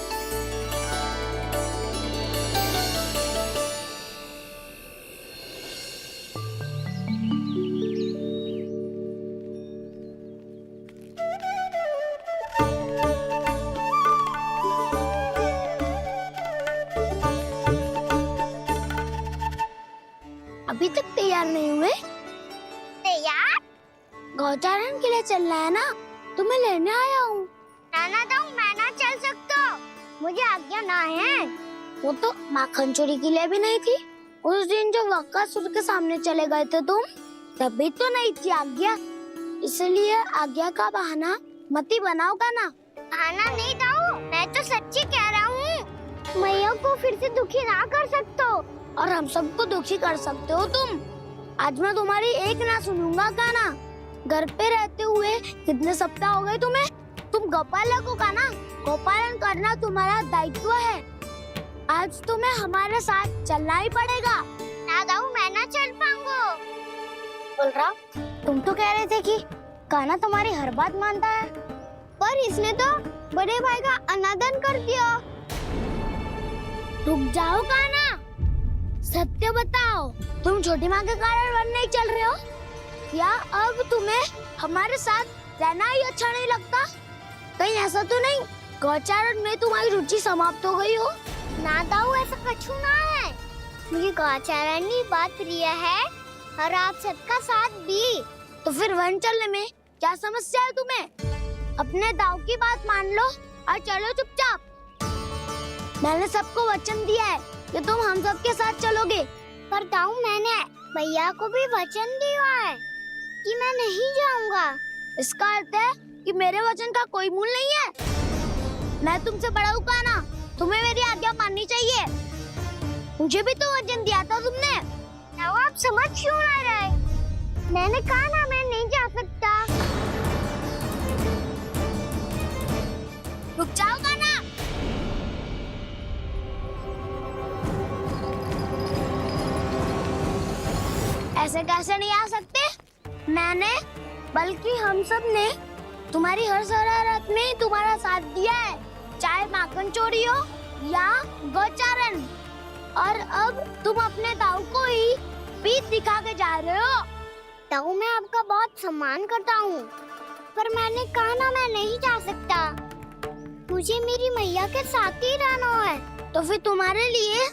अभी तक तैयार नहीं हुए? तैयार? गौचारण के लिए चलना है ना, तुम्हें लेने आया हूँ। नाना तो मैं ना चल सकता, मुझे आज्ञा ना है। वो तो माखन चोरी के लिए भी नहीं थी। उस दिन जो वक्कासुर के सामने चले गए थे तुम, तभी तो नहीं थी आज्ञा। इसलिए आज्ञा का बहाना मत ही बनाओ ना। बहाना नहीं दाऊ, मैं तो सच्ची कह रहा हूँ। मैया को फिर से दुखी ना कर सकते हो और हम सबको दुखी कर सकते हो तुम। आज मैं तुम्हारी एक ना सुनूंगा कान्हा। घर पे रहते हुए कितने सप्ताह हो गए तुम्हें? तुम गोपालक हो कान्हा, गोपालन करना तुम्हारा दायित्व है। आज तुम्हें हमारे साथ चलना ही पड़ेगा। ना दाऊ, मैं ना चल पाऊंगा। बलराम, तुम तो कह रहे थे कि कान्हा तुम्हारी हर बात मानता है, पर इसने तो बड़े भाई का अनादर कर दिया। रुक जाओ कान्हा, सत्य बताओ, तुम छोटी माँ के कारण वन नहीं चल रहे हो या अब तुम्हें हमारे साथ रहना ही अच्छा नहीं लगता? कहीं ऐसा तो नहीं गौचारण में तुम्हारी रुचि समाप्त हो गई हो? ना दाऊ, ऐसा कछु ना है। मुझे गौचारण की बात प्रिय है और आप सबका साथ भी। तो फिर वन चलने में क्या समस्या है तुम्हें? अपने दाऊ की बात मान लो और चलो चुपचाप। मैंने सबको वचन दिया है कि तुम हम सबके साथ चलोगे। पर दाऊ, मैंने भैया को भी वचन दिया है कि मैं नहीं जाऊंगा। इसका अर्थ है कि मेरे वचन का कोई मूल्य नहीं है। मैं तुमसे बड़ा हूँ कान्हा, तुम्हें मेरी आज्ञा माननी चाहिए। मुझे भी तो वचन दिया था तुमने। दाऊ, आप समझ क्यों आ रहे? मैंने कहा ना, मैं नहीं जा सकता। रुक जाओ कान्हा। ऐसे कैसे नहीं आ सकते? मैंने बल्कि हम सब ने तुम्हारी हर शरारत में तुम्हारा साथ दिया है, चाहे माखन चोरी हो या गौचारण। और अब तुम अपने दाऊ को ही पीठ दिखा के जा रहे हो? ताऊ मैं आपका बहुत सम्मान करता हूँ, पर मैंने कहा ना मैं नहीं जा सकता। मुझे मेरी मैया के साथ ही रहना है। तो फिर तुम्हारे लिए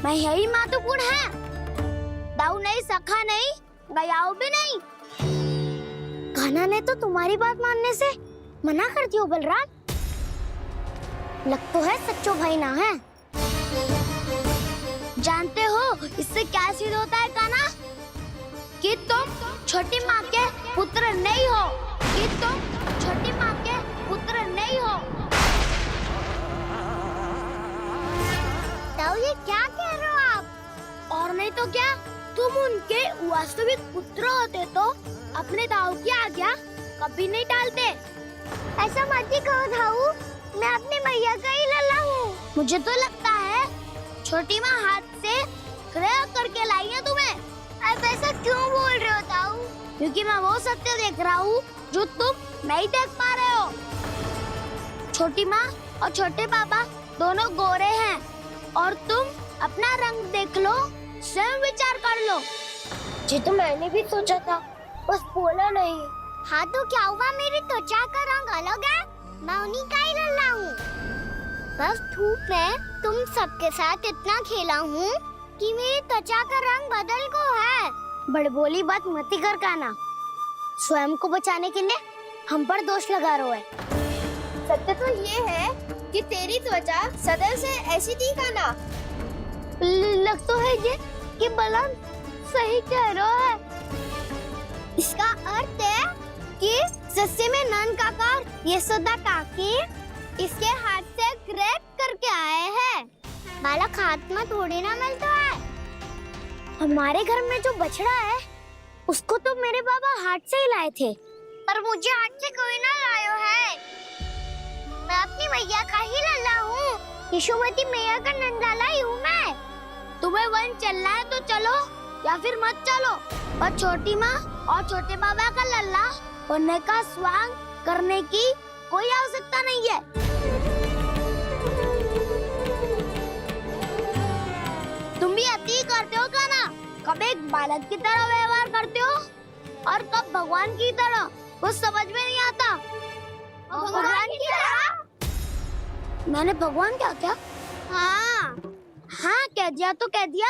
मैं यही महत्वपूर्ण है। दाऊ नहीं, सखा नहीं, गयाऊ भी नहीं। कान्हा ने तो तुम्हारी बात मानने से मना कर दियो बलराम। लग तो है सच्चो भाई ना है। जानते हो इससे क्या सिद्ध होता है कान्हा? कि तुम छोटी माँ के पुत्र नहीं हो, कि तुम छोटी माँ के पुत्र नहीं हो। ताऊ ये क्या कह रहे हो आप? और नहीं तो क्या, तुम उनके वास्तविक पुत्र होते तो अपने दाऊ की आज्ञा कभी नहीं टालते। ऐसा मत ही कहो ताऊ, मैं अपनी मैया का ही लल्ला हूँ। मुझे तो लगता है छोटी माँ हाथ से क्रय करके लाई है तुम्हें। आप ऐसा क्यों बोल रहे हो ताऊ? क्योंकि मैं वो सत्य देख रहा हूँ जो तुम नहीं देख पा रहे हो। छोटी माँ और छोटे पापा दोनों गोरे हैं और तुम अपना रंग देख लो, स्वयं विचार कर लो। जी तो मैंने भी सोचा था, बस बोला नहीं। हाँ तो क्या हुआ, मेरी त्वचा का रंग अलग है, मैं उन्हीं का ही लल्ला हूँ। बस धूप में तुम सबके साथ इतना खेला हूँ कि मेरी त्वचा का रंग बदल को है। बड़बोली बात मत ही कर कान्हा। स्वयं को बचाने के लिए हम पर दोष लगा रहे है। सत्य तो ये है कि तेरी त्वचा सदैव से ऐसी थी कान्हा। लग तो है ये कि बलराम सही कह रहा है। इसका अर्थ है कि सस्ते में नन काका यशोदा काकी इसके हाथ से क्रैक करके आए हैं। बालक हाथ में थोड़ी ना मिलता है। हमारे घर में जो बछड़ा है उसको तो मेरे बाबा हाथ से ही लाए थे। पर मुझे हाथ से कोई ना लायो है। मैं अपनी मैया का ही लल्ला हूँ। यशोमती मैया का नंदाला ही हूँ मैं। तुम्हें वन चलना है तो चलो या फिर मत चलो, पर छोटी माँ और छोटे बाबा का लल्ला बनने का स्वांग करने की कोई आवश्यकता नहीं है। तुम भी अति करते हो कान्हा। कब एक बालक की तरह व्यवहार करते हो और कब भगवान की तरह, कुछ समझ में नहीं आता। भगवान की तरह? मैंने भगवान क्या क्या? हाँ हाँ कह दिया तो कह दिया।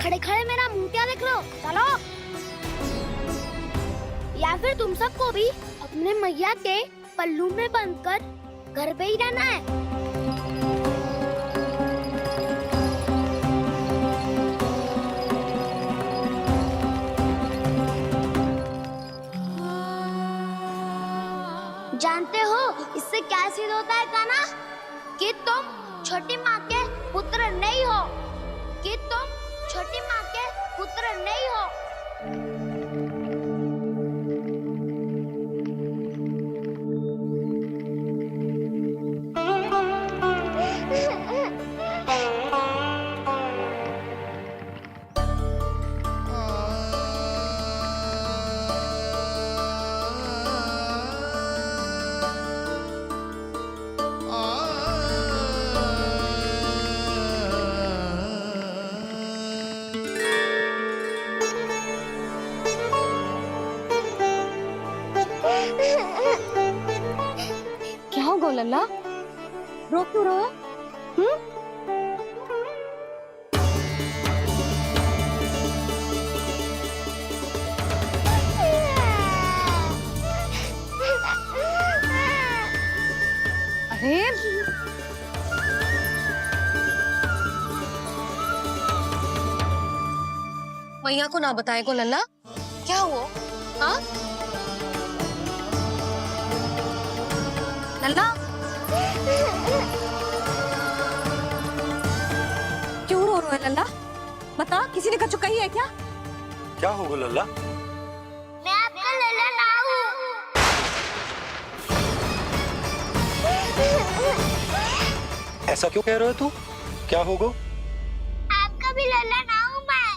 खड़े खड़े मेरा मुंह क्या देख लो, चलो। या फिर तुम सबको भी अपने मैया के पल्लू में बंधकर घर पे ही रहना है। जानते हो इससे क्या सिद्ध होता है कान्हा? कि तुम छोटी माँ के पुत्र नहीं हो, कि तुम छोटी माँ के पुत्र नहीं हो। क्या हो गो लल्ला, रो क्यों रहे हो? अरे मैया को ना बताए को लल्ला, क्या हुआ? हाँ लल्ला, क्यों रो रहे हो लल्ला? बता, किसी ने कछु कही है क्या? क्या होगा लल्ला? मैं आपका लल्ला ना हूँ। ऐसा क्यों कह रहे हो तू? क्या होगा? आपका भी लल्ला ना हूँ मैं।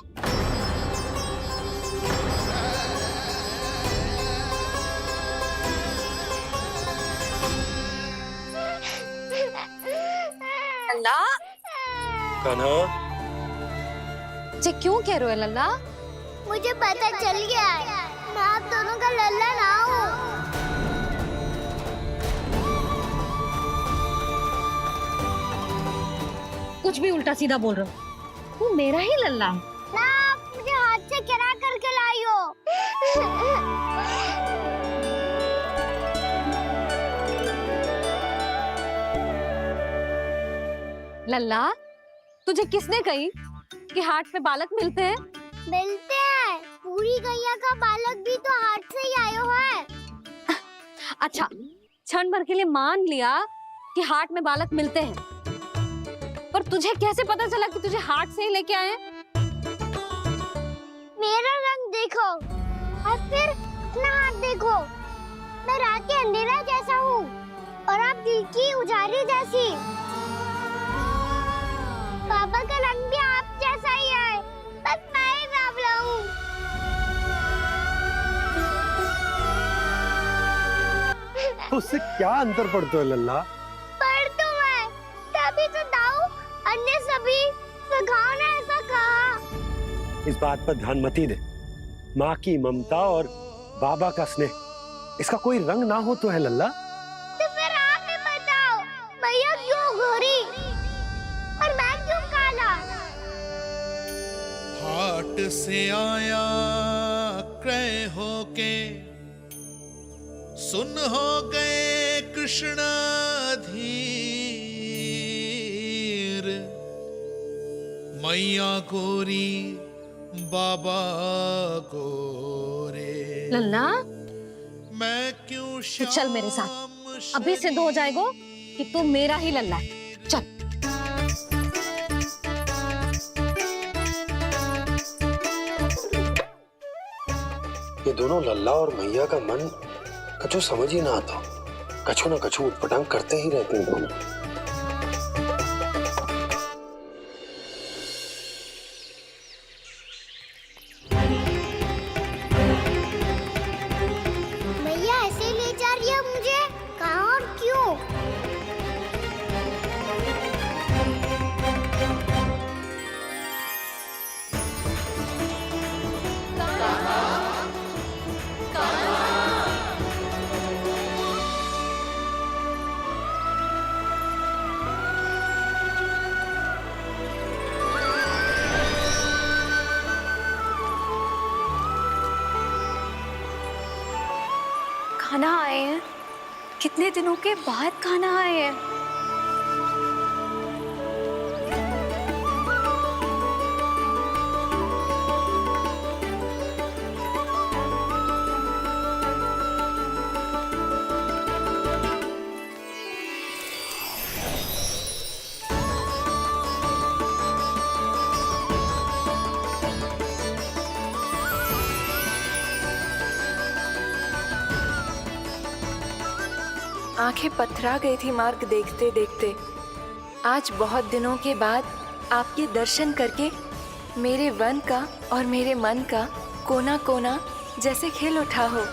लल्ला, कान्हा जे क्यों कह रहे हो लल्ला? मुझे पता चल गया है, मैं आप दोनों का लल्ला ना हूँ। कुछ भी उल्टा सीधा बोल रहे हो, तू मेरा ही लल्ला है। ना, आप मुझे हाथ से गिरा करके लाई हो। लल्ला, तुझे किसने कही कि हाट में बालक मिलते हैं? मिलते हैं, पूरी गैया का बालक भी तो हाट से ही आयो है। अच्छा, क्षण भर के लिए मान लिया कि हाट में बालक मिलते हैं, पर तुझे कैसे पता चला कि तुझे हाट से ही लेके आए? मेरा रंग देखो और फिर अपना हाथ देखो। मैं रात के अंधेरा जैसा हूँ और आप दिल की उजाली जैसी। पापा का रंग भी आप जैसा ही है, बस मैं ही बावला हूँ। उससे क्या अंतर पड़ता है लल्ला? पर तो मैं तभी तो दाऊ अन्य सभी सुखाओ ने ऐसा कहा। इस बात पर ध्यान मत ही दे। माँ की ममता और बाबा का स्नेह, इसका कोई रंग ना हो तो है लल्ला। तो फिर आप ही बताओ, भैया क्यों गोरी और मैं क्यों काला? हाट से आया क्रय होके, सुन हो गए कृष्ण धीर, मैया गोरी बाबा गोरे। लल्ला, मैं क्यों तू चल मेरे साथ, अभी सिद्ध हो जाएगा कि तू मेरा ही लल्ला है। चल। ये दोनों लल्ला और मैया का मन कछु समझ ही ना आता, कछु ना कछु उटपटांग करते ही रहते हैं दोनों। भैया ऐसे ले जा रही है मुझे, कहाँ और क्यों? खाना आए हैं, कितने दिनों के बाद खाना आए हैं। आंखें पथरा गई थी मार्ग देखते देखते। आज बहुत दिनों के बाद आपके दर्शन करके मेरे वन का और मेरे मन का कोना कोना जैसे खिल उठा हो।